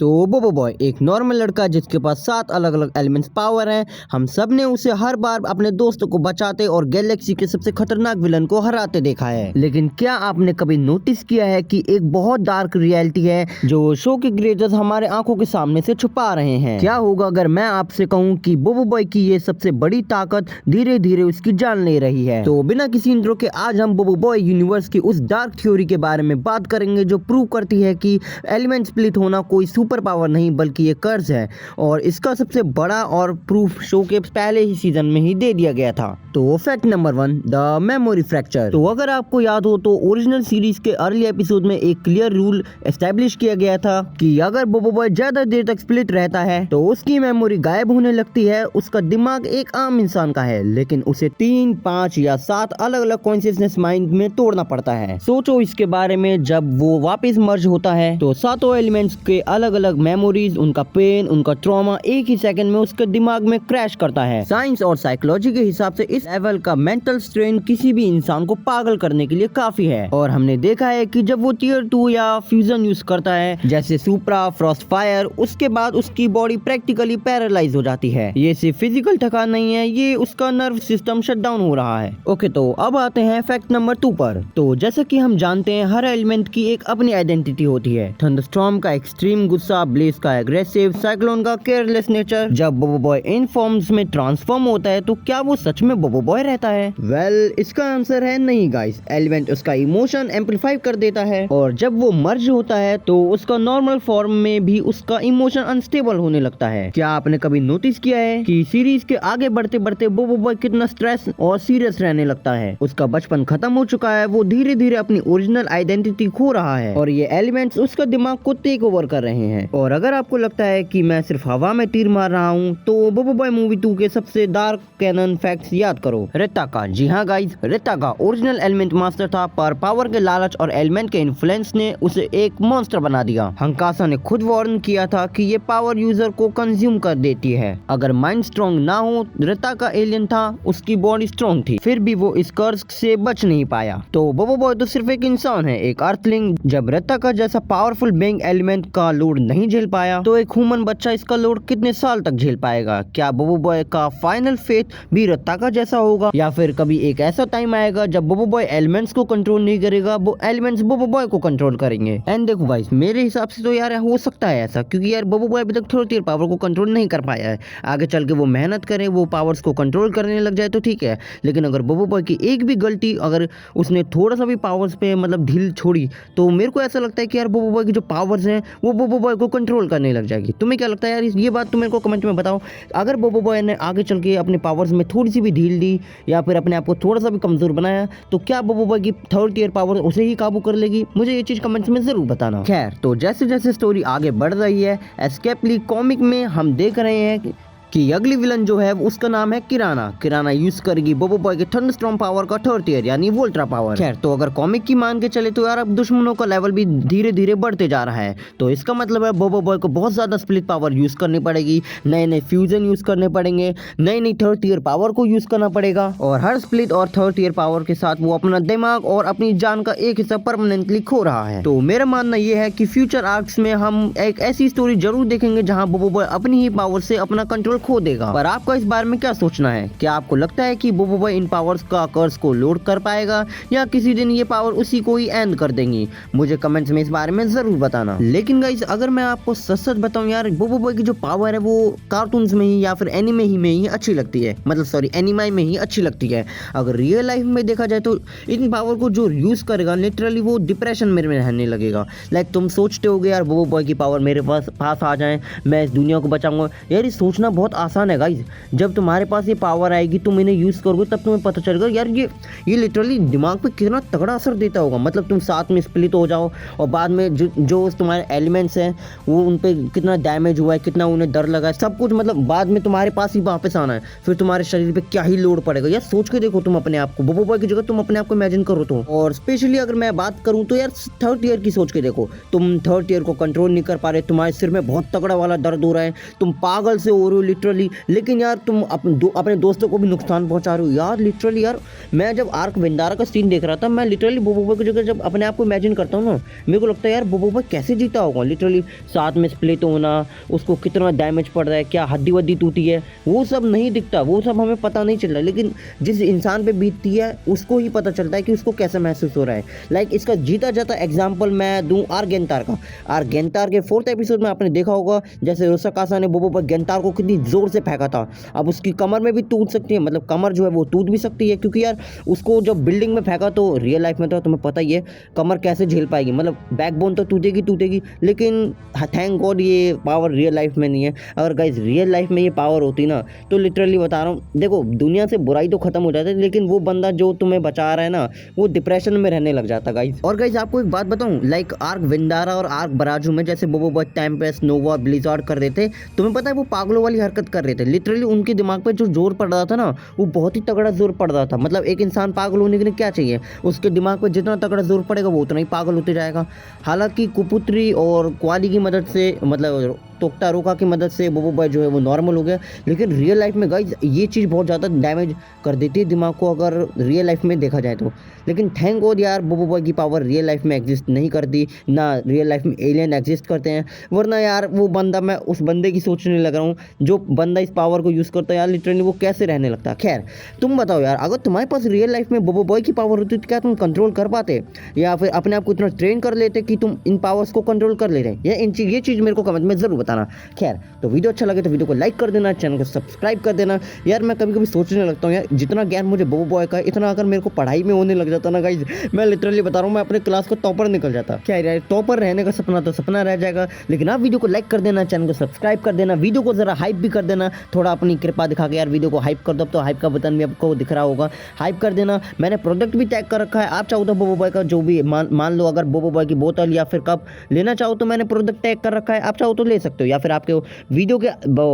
तो बोबो बॉय एक नॉर्मल लड़का जिसके पास 7 अलग अलग एलिमेंट्स पावर हैं। हम सब ने उसे हर बार अपने दोस्तों को बचाते और गैलेक्सी के सबसे खतरनाक विलन को हराते देखा है। लेकिन क्या आपने कभी नोटिस किया है कि एक बहुत डार्क रियलिटी है जो शो के क्रिएटर्स हमारे आंखों के सामने से छुपा रहे हैं। क्या होगा अगर मैं आपसे कहूँ कि बोबो बॉय की ये सबसे बड़ी ताकत धीरे धीरे उसकी जान ले रही है। तो बिना किसी इंट्रो के आज हम बोबो बॉय यूनिवर्स की उस डार्क थ्योरी के बारे में बात करेंगे जो प्रूव करती है कि एलिमेंट स्प्लिट होना कोई सुपर पावर नहीं बल्कि ये कर्ज है, और इसका सबसे बड़ा और प्रूफ शो के पहले ही सीजन में ही दे दिया गया था। तो fact number 1, the memory fracture. तो अगर आपको याद हो तो ओरिजिनल सीरीज के अर्ली एपिसोड में एक क्लियर रूल एस्टेब्लिश किया गया था कि अगर बोबो बॉय ज्यादा देर तक स्प्लिट रहता है तो उसकी मेमोरी गायब होने लगती है। उसका दिमाग एक आम इंसान का है, लेकिन उसे 3, 5 या 7 अलग अलग कॉन्शियसनेस माइंड में तोड़ना पड़ता है। सोचो इसके बारे में, जब वो वापस मर्ज होता है तो सातों एलिमेंट्स के अलग अलग मेमोरीज, उनका पेन, उनका ट्रॉमा एक ही सेकंड में उसके दिमाग में क्रैश करता है। साइंस और साइकोलॉजी के हिसाब से इस लेवल का मेंटल स्ट्रेन किसी भी इंसान को पागल करने के लिए काफी है। और हमने देखा है कि जब वो टियर 2 या फ्यूजन यूज करता है जैसे सुप्रा, फ्रॉस्ट फायर, उसके बाद उसकी बॉडी प्रैक्टिकली पैरालाइज हो जाती है। ये सिर्फ फिजिकल थकान नहीं है, ये उसका नर्व सिस्टम शट डाउन हो रहा है। ओके, तो अब आते हैं फैक्ट नंबर 2 पर। तो जैसा कि हम जानते हैं हर एलिमेंट की एक अपनी आइडेंटिटी होती है। थंडरस्टॉर्म का एक्सट्रीम गुस्सा, ब्लेज का एग्रेसिव, साइक्लोन का केयरलेस नेचर। जब बोबो बॉय इन फॉर्म्स में ट्रांसफॉर्म होता है तो क्या वो सच में बोबो बॉय रहता है? वेल, इसका आंसर है नहीं गाइस। एलिमेंट उसका इमोशन एम्पलीफाई कर देता है, और जब वो मर्ज होता है तो उसका नॉर्मल फॉर्म में भी उसका इमोशन अनस्टेबल होने लगता है। क्या आपने कभी नोटिस किया है कि सीरीज के आगे बढ़ते बढ़ते बोबो बॉय कितना स्ट्रेस और सीरियस रहने लगता है? उसका बचपन खत्म हो चुका है, वो धीरे धीरे अपनी ओरिजिनल आइडेंटिटी खो रहा है, और ये एलिमेंट्स उसका दिमाग को टेक ओवर कर रहे हैं। और अगर आपको लगता है कि मैं सिर्फ हवा में तीर मार रहा हूँ तो बोबो बॉय मूवी 2 के सबसे डार्क कैनन फैक्ट्स याद करो। रेटाका, जी हाँ गाइस, रेटाका ओरिजिनल एलिमेंट मास्टर था, पर पावर के लालच और एलिमेंट के इन्फ्लुएंस ने उसे एक मॉन्स्टर बना दिया। हंकासा ने खुद वार्न किया था कि ये पावर यूजर को कंज्यूम कर देती है। अगर माइंड स्ट्रॉन्ग ना हो, रेटाका एलियन था, उसकी बॉडी स्ट्रॉन्ग थी, फिर भी वो इस कर्ज से बच नहीं पाया। तो बोबो बॉय तो सिर्फ एक इंसान है, एक अर्थलिंग। जब रेटाका जैसा पावरफुल बीइंग एलिमेंट का लोड नहीं झेल पाया तो एक ह्यूमन बच्चा इसका लोड कितने साल तक झेल पाएगा? क्या बोबो बॉय का फाइनल फेथ भी रेटाका जैसा होगा, या फिर कभी एक ऐसा टाइम आएगा जब बोबो बॉय एलिमेंट्स को कंट्रोल नहीं करेगा, वो एलिमेंट्स बोबो बॉय को कंट्रोल करेंगे? एंड देखो गाइस, मेरे हिसाब से तो यार हो सकता है ऐसा, क्योंकि यार बोबो बॉय अभी तक थोड़ी देर पावर को कंट्रोल नहीं कर पाया है। आगे चल के वो मेहनत करे, वो पावर्स को कंट्रोल करने लग जाए तो ठीक है, लेकिन अगर बोबो बॉय की एक भी गलती, अगर उसने थोड़ा सा भी पावर्स पे मतलब ढील छोड़ी, तो मेरे को ऐसा लगता है कि यार बोबो बॉय की जो पावर्स हैं वो बोबो बॉय को कंट्रोल करने लग जाएगी। तुम्हें क्या लगता है यार? ये बात तुम मेरे को कमेंट में बताओ। अगर बोबो बॉय ने आगे चल के अपने पावर्स में थोड़ी सी भी ढील दी या फिर अपने आप को थोड़ा सा भी कमजोर बनाया, तो क्या बोबो बॉय की 3rd टियर पावर उसे ही काबू कर लेगी? मुझे ये चीज कमेंट्स में जरूर बताना। खैर, तो जैसे जैसे स्टोरी आगे बढ़ रही है, एस्केप लीग कॉमिक में हम देख रहे हैं कि अगली विलन जो है उसका नाम है किराना। किराना यूज करेगी बोबो बॉय के थंडरस्टॉर्म पावर का 3rd टियर यानी वोल्ट्रा पावर। खैर, तो अगर कॉमिक की मान के चले तो यार अब दुश्मनों का लेवल भी धीरे धीरे बढ़ते जा रहा है, तो इसका मतलब है बोबो बॉय को बहुत ज्यादा स्प्लिट पावर यूज करनी पड़ेगी, नए नए फ्यूजन यूज करने पड़ेंगे, नई नई 3rd टियर पावर को यूज करना पड़ेगा, और हर स्प्लिट और 3rd टियर पावर के साथ वो अपना दिमाग और अपनी जान का एक हिस्सा परमानेंटली खो रहा है। तो मेरा मानना यह है कि फ्यूचर आर्क्स में हम एक ऐसी स्टोरी जरूर देखेंगे जहां बोबो बॉय अपनी ही पावर से अपना कंट्रोल खो देगा। पर आपका इस बारे में क्या सोचना है? क्या आपको लगता है कि बोबो बॉय इन पावर्स का कर्ज को लोड कर पाएगा, या किसी दिन ये पावर उसी को ही एंड कर देंगी? मुझे कमेंट्स में इस बारे में जरूर बताना। लेकिन गाइस, अगर मैं आपको सच सच बताऊं यार, बोबो बॉय की जो पावर है वो कार्टून्स में ही या फिर एनिमे ही में ही अच्छी लगती है, मतलब सॉरी एनिमे में ही अच्छी लगती है। अगर रियल लाइफ में देखा जाए तो इन पावर को जो यूज करेगा लिटरली वो डिप्रेशन में रहने लगेगा। लाइक तुम सोचते होगे यार बोबो बॉय की पावर मेरे पास आ जाए, मैं इस दुनिया को बचाऊंगा। यार ये सोचना बहुत आसान है गाइस। जब तुम्हारे पास ये पावर आएगी, तुम इन्हें यूज करोगे, तब तुम्हें पता चलेगा यार ये लिटरली दिमाग पे कितना तगड़ा असर देता होगा। मतलब तुम साथ में स्प्लिट हो जाओ और बाद में जो तुम्हारे एलिमेंट्स हैं वो उन पे कितना डैमेज हुआ है, कितना उन्हें डर लगा है, सब कुछ मतलब बाद में तुम्हारे पास ही वापस आना है, फिर तुम्हारे शरीर पे क्या ही लोड पड़ेगा। यार सोच के देखो तुम अपने आप को, बोबो बॉय की जगह तुम अपने आप को इमेजिन करो तो। और स्पेशली अगर मैं बात करूं तो यार 3rd टियर की सोच के देखो, तुम 3rd टियर को कंट्रोल नहीं कर पा रहे, तुम्हारे सिर में बहुत तगड़ा वाला दर्द हो रहा है, तुम पागल से हो रहे हो लिटरली। लेकिन यार तुम अपने दोस्तों को भी नुकसान पहुंचा रहे हो यार, लिटरली यार। मैं जब आर्क वेंडारा का सीन देख रहा था, मैं लिटरली बोबो बॉय की जगह जब अपने आप को इमेजिन करता हूँ ना, मेरे को लगता है यार बोबो बॉय कैसे जीता होगा। लिटरली साथ में स्प्लिट होना, उसको कितना डैमेज पड़ रहा है, क्या हड्डी वड्डी टूटी है, वो सब नहीं दिखता, वो सब हमें पता नहीं चल रहा। लेकिन जिस इंसान पे बीतती है उसको ही पता चलता है कि उसको कैसा महसूस हो रहा है। लाइक इसका जीता जाता एग्जाम्पल मैं दूँ आर गेंतार का। आर गेंतार के 4th एपिसोड में आपने देखा होगा जैसे रोसाकासा ने बोबो बॉय गेंतार को कितनी जोर से फेंका था। अब उसकी कमर में भी टूट सकती है, मतलब कमर जो है वो टूट भी सकती है, क्योंकि यार उसको जब बिल्डिंग में फेंका तो रियल लाइफ में तो तुम्हें पता ही है कमर कैसे झेल पाएगी, मतलब बैकबोन तो टूटेगी। लेकिन थैंक गॉड ये पावर रियल लाइफ में नहीं है। अगर गाइज रियल लाइफ में ये पावर होती ना, तो लिटरली बता रहा हूँ, देखो दुनिया से बुराई तो खत्म हो जाती है, लेकिन वो बंदा जो तुम्हें बचा रहा है ना, वो डिप्रेशन में रहने लग जाता गाइज। और गाइज आपको एक बात बताऊं, लाइक आर्क विंडारा और आर्क बराजू में जैसे बोबो बॉय टेम्पेस्ट, नोवा, ब्लिज़ार्ड कर रहे थे, तुम्हें पता है वो पागलों वाली हरकत कर रहे थे। लिटरली उनके दिमाग पे जो जोर पड़ रहा था ना, वो बहुत ही तगड़ा जोर पड़ रहा था। मतलब एक इंसान पागल होने के लिए क्या चाहिए, उसके दिमाग पे जितना तगड़ा जोर पड़ेगा वो उतना ही पागल होते जाएगा। हालांकि कुपुत्री और क्वाली की मदद से, मतलब तोक्ता रोका की मदद से बोबो बॉय जो है वो नॉर्मल हो गया। लेकिन रियल लाइफ में गाइज ये चीज़ बहुत ज़्यादा डैमेज कर देती है दिमाग को, अगर रियल लाइफ में देखा जाए तो। लेकिन थैंक गॉड यार बोबो बॉय की पावर रियल लाइफ में एग्जिस्ट नहीं करती, ना रियल लाइफ में एलियन एग्जिस्ट करते हैं। वरना यार वो बंदा, मैं उस बंदे की सोचने लग रहा हूँ जो बंदा इस पावर को यूज़ करता है यार, लिटरली वो कैसे रहने लगता है। खैर तुम बताओ यार, अगर तुम्हारे पास रियल लाइफ में बोबो बॉय की पावर होती तो क्या तुम कंट्रोल कर पाते, या फिर अपने आप को इतना ट्रेन कर लेते कि तुम इन पावर्स को कंट्रोल कर ले रहे? ये चीज़ मेरे को कमेंट में ज़रूर बताना। खैर तो वीडियो अच्छा लगे तो वीडियो को लाइक कर देना, चैनल को सब्सक्राइब कर देना। यार मैं कभी कभी सोचने लगता हूँ यार, जितना ज्ञान मुझे बोबो बॉय का, इतना अगर मेरे को पढ़ाई में होने लग जाता ना गाइज, मैं लिटरली बता रहा हूँ मैं अपने क्लास को टॉपर निकल जाता। क्या यार, टॉपर रहने का सपना तो सपना रह जाएगा। लेकिन आप वीडियो को लाइक कर देना, चैनल को सब्सक्राइब कर देना, वीडियो को जरा हाइप भी कर देना, थोड़ा अपनी कृपा दिखा के यार वीडियो को हाइप कर दो। अब तो हाइप का बटन भी आपको दिख रहा होगा, हाइप कर देना। मैंने प्रोडक्ट भी टैग कर रखा है, आप चाहो तो बोबो बॉय का जो भी मान लो, अगर बोबो बॉय की बोतल या फिर कप लेना चाहो तो मैंने प्रोडक्ट टैग कर रखा है, आप चाहो तो ले सकते हो, या फिर आपके वीडियो के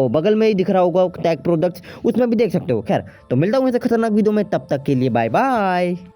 बगल में ही दिख रहा होगा टैग प्रोडक्ट्स, उसमें भी देख सकते हो। खैर तो मिलता हूँ ऐसे खतरनाक वीडियो में, तब तक के लिए बाय बाय।